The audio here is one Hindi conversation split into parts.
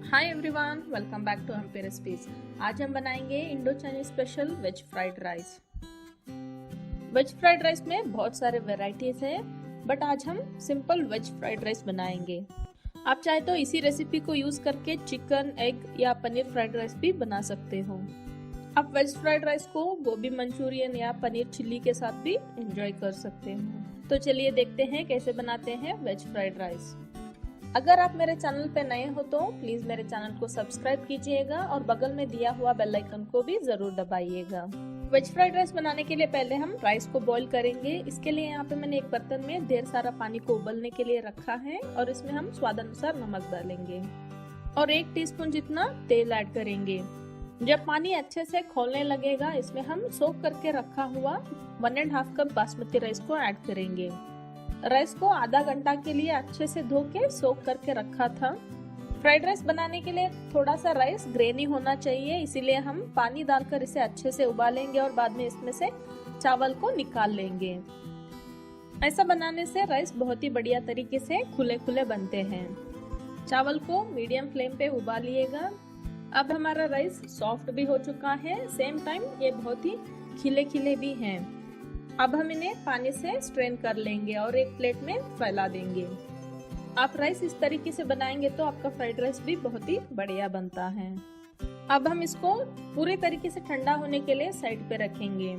Hi everyone, welcome back to MP recipes. आज हम बनाएंगे Indo Chinese special veg fried rice. Veg fried rice में बहुत सारे वैरायटीज है, बट आज हम सिंपल वेज फ्राइड राइस बनाएंगे। आप चाहे तो इसी रेसिपी को यूज करके चिकन, एग या पनीर फ्राइड राइस भी बना सकते हो। आप वेज फ्राइड राइस को गोभी मंचूरियन या पनीर चिल्ली के साथ भी एंजॉय कर सकते हो। तो चलिए देखते हैं कैसे बनाते हैं वेज फ्राइड राइस। अगर आप मेरे चैनल पे नए हो तो प्लीज मेरे चैनल को सब्सक्राइब कीजिएगा और बगल में दिया हुआ बेल आइकन को भी जरूर दबाइएगा। वेज फ्राइड राइस बनाने के लिए पहले हम राइस को बॉईल करेंगे। इसके लिए यहाँ पे मैंने एक बर्तन में ढेर सारा पानी को उबलने के लिए रखा है और इसमें हम स्वाद अनुसार नमक डालेंगे और 1 टीस्पून जितना तेल ऐड करेंगे। जब पानी अच्छे से खौलने लगेगा, इसमें हम सोक करके रखा हुआ 1.5 कप बासमती राइस को ऐड करेंगे। राइस को आधा घंटा के लिए अच्छे से धो के सोक करके रखा था। फ्राइड राइस बनाने के लिए थोड़ा सा राइस ग्रेनी होना चाहिए, इसीलिए हम पानी डालकर इसे अच्छे से उबालेंगे और बाद में इसमें से चावल को निकाल लेंगे। ऐसा बनाने से राइस बहुत ही बढ़िया तरीके से खुले खुले बनते हैं। चावल को मीडियम फ्लेम पे उबालिएगा। अब हमारा राइस सॉफ्ट भी हो चुका है, सेम टाइम ये बहुत ही खिले खिले भी हैं। अब हम इन्हें पानी से स्ट्रेन कर लेंगे और एक प्लेट में फैला देंगे। आप राइस इस तरीके से बनाएंगे तो आपका फ्राइड राइस भी बहुत ही बढ़िया बनता है। अब हम इसको पूरी तरीके से ठंडा होने के लिए साइड पे रखेंगे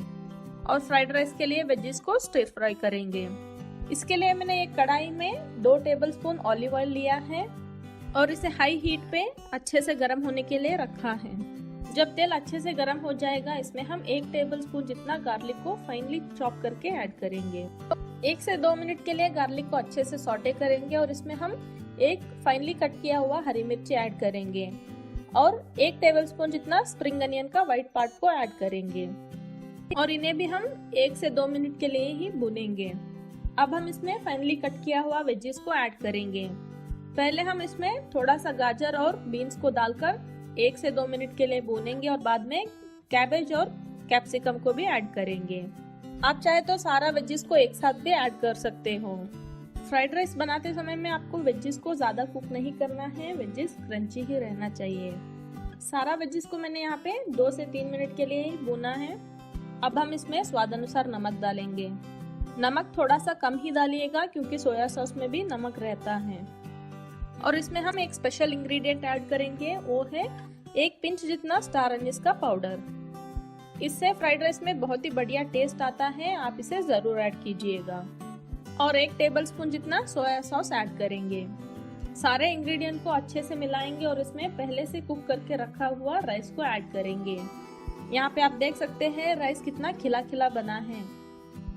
और फ्राइड राइस के लिए वेजिस को स्टिर फ्राई करेंगे। इसके लिए मैंने एक कढ़ाई में 2 टेबलस्पून ऑलिव ऑयल लिया है और इसे हाई हीट पे अच्छे से गर्म होने के लिए रखा है। जब तेल अच्छे से गर्म हो जाएगा, इसमें हम 1 टेबलस्पून जितना गार्लिक को फाइनली चॉप करके ऐड करेंगे। 1 से 2 मिनट के लिए गार्लिक को अच्छे से सॉटे करेंगे और इसमें हम 1 फाइनली कट किया हुआ हरी मिर्ची ऐड करेंगे और 1 टेबलस्पून जितना स्प्रिंग अनियन का व्हाइट पार्ट को ऐड करेंगे और इन्हें भी हम 1 से 2 मिनट के लिए ही भूनेंगे। अब हम इसमें फाइनली कट किया हुआ वेजिस को ऐड करेंगे। पहले हम इसमें थोड़ा सा गाजर और बीन्स को डालकर 1 से 2 मिनट के लिए भूनेंगे और बाद में कैबेज और कैप्सिकम को भी ऐड करेंगे। आप चाहे तो सारा वेजिस को एक साथ भी ऐड कर सकते हो। फ्राइड राइस बनाते समय में आपको वेजिस को ज्यादा कुक नहीं करना है, वेजिस क्रंची ही रहना चाहिए। सारा वेजिस को मैंने यहाँ पे 2 से 3 मिनट के लिए ही भूना है। अब हम इसमें स्वाद अनुसार नमक डालेंगे। नमक थोड़ा सा कम ही डालिएगा क्योंकि सोया सॉस में भी नमक रहता है। और इसमें हम एक स्पेशल इंग्रेडिएंट ऐड करेंगे, वो है 1 पिंच जितना स्टार एनिस का पाउडर। इससे फ्राइड राइस में बहुत ही बढ़िया टेस्ट आता है, आप इसे जरूर ऐड कीजिएगा। और 1 टेबलस्पून जितना सोया सॉस ऐड करेंगे। सारे इंग्रेडिएंट को अच्छे से मिलाएंगे और इसमें पहले से कुक करके रखा हुआ राइस को ऐड करेंगे। यहाँ पे आप देख सकते हैं राइस कितना खिला खिला बना है।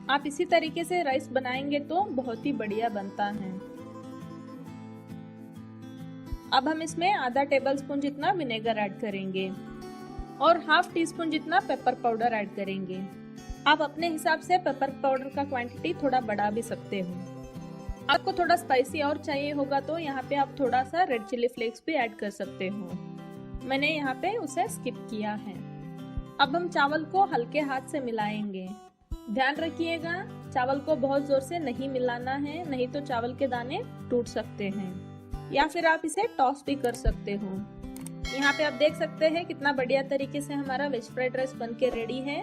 आप इसी तरीके से राइस बनाएंगे तो बहुत ही बढ़िया बनता है। अब हम इसमें आधा टेबलस्पून जितना विनेगर ऐड करेंगे और ½ टीस्पून जितना पेपर पाउडर ऐड करेंगे। आप अपने हिसाब से पेपर पाउडर का क्वांटिटी थोड़ा बढ़ा भी सकते हो। आपको थोड़ा स्पाइसी और चाहिए होगा तो यहाँ पे आप थोड़ा सा रेड चिली फ्लेक्स भी ऐड कर सकते हो। मैंने यहाँ पे उसे स्किप किया है। अब हम चावल को हल्के हाथ से मिलाएंगे। ध्यान रखिएगा, चावल को बहुत जोर से नहीं मिलाना है, नहीं तो चावल के दाने टूट सकते हैं। या फिर आप इसे टॉस भी कर सकते हो। यहाँ पे आप देख सकते हैं कितना बढ़िया तरीके से हमारा वेज फ्राइड राइस बनके रेडी है।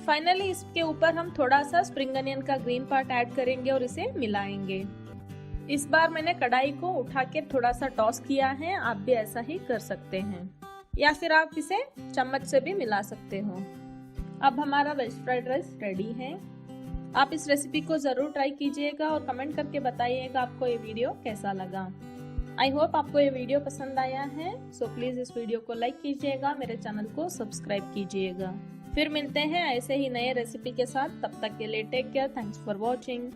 फाइनली इसके ऊपर हम थोड़ा सा स्प्रिंग अनियन का ग्रीन पार्ट ऐड करेंगे और इसे मिलाएंगे। इस बार मैंने कढ़ाई को उठा के थोड़ा सा टॉस किया है, आप भी ऐसा ही कर सकते हैं या फिर आप इसे चम्मच से भी मिला सकते हो। अब हमारा वेज फ्राइड राइस रेडी है। आप इस रेसिपी को जरूर ट्राई कीजिएगा और कमेंट करके बताइएगा आपको ये वीडियो कैसा लगा। आई होप आपको ये वीडियो पसंद आया है, सो प्लीज इस वीडियो को लाइक कीजिएगा, मेरे चैनल को सब्सक्राइब कीजिएगा। फिर मिलते हैं ऐसे ही नए रेसिपी के साथ, तब तक के लिए take care. Thanks for watching.